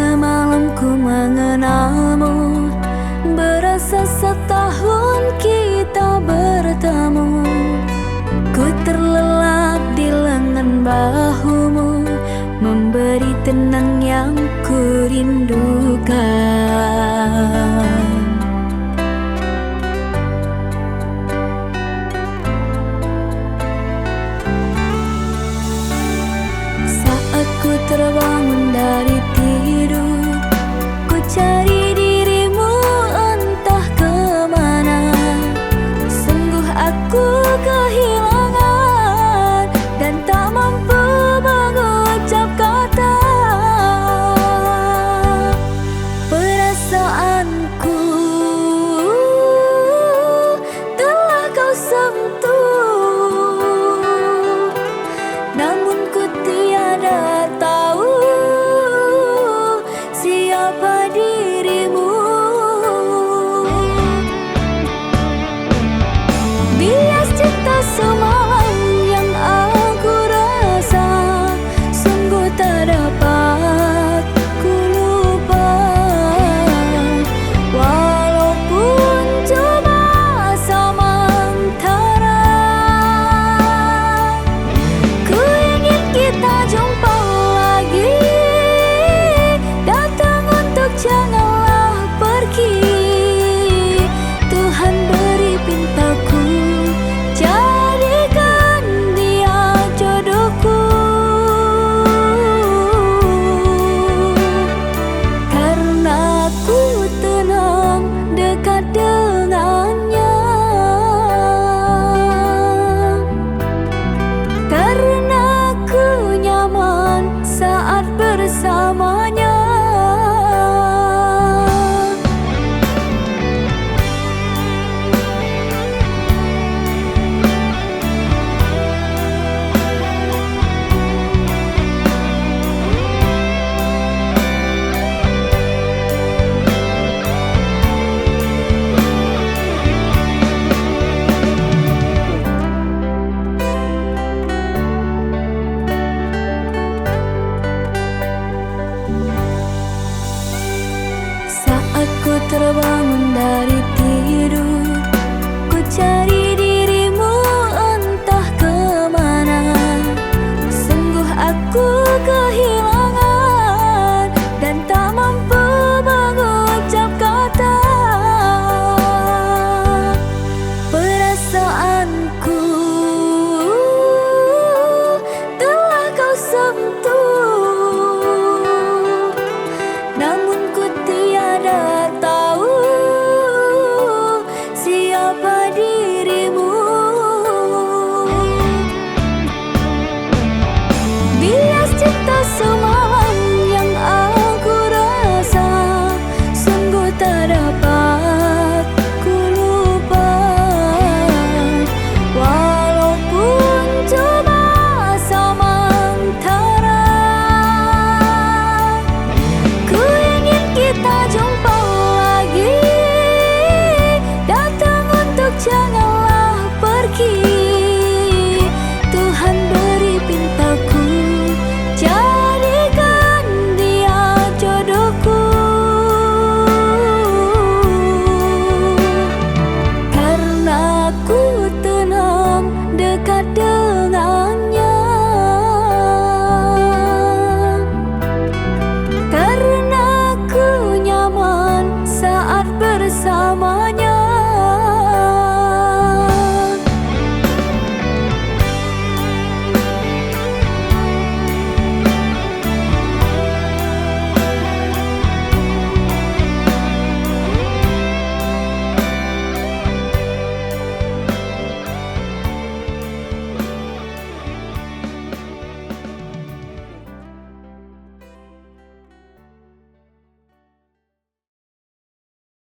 Semalam ku mengenalmu, berasa setahun kita bertemu. Ku terlelap di lengan bahumu, memberi tenang yang ku rindukan. Saat ku terbangun dari tidur, ku cari dirimu entah kemana. Sungguh aku kehilangan dan tak mampu mengucap kata. Perasaanku telah kau sentuh, namun ku tiada tahu siapa dirimu. Bias cinta semalam yang aku rasa, sungguh tak dapat ku lupa. Walaupun cuma sementara, ku ingin kita jumpa lagi. Datang untuk janganlah pergi. Tuhan beri pintaku, jadikan dia jodohku. Karena ku tenang dekat dengannya, karena ku nyaman saat bersamanya. Saat ku terbangun dari tidur, ku cari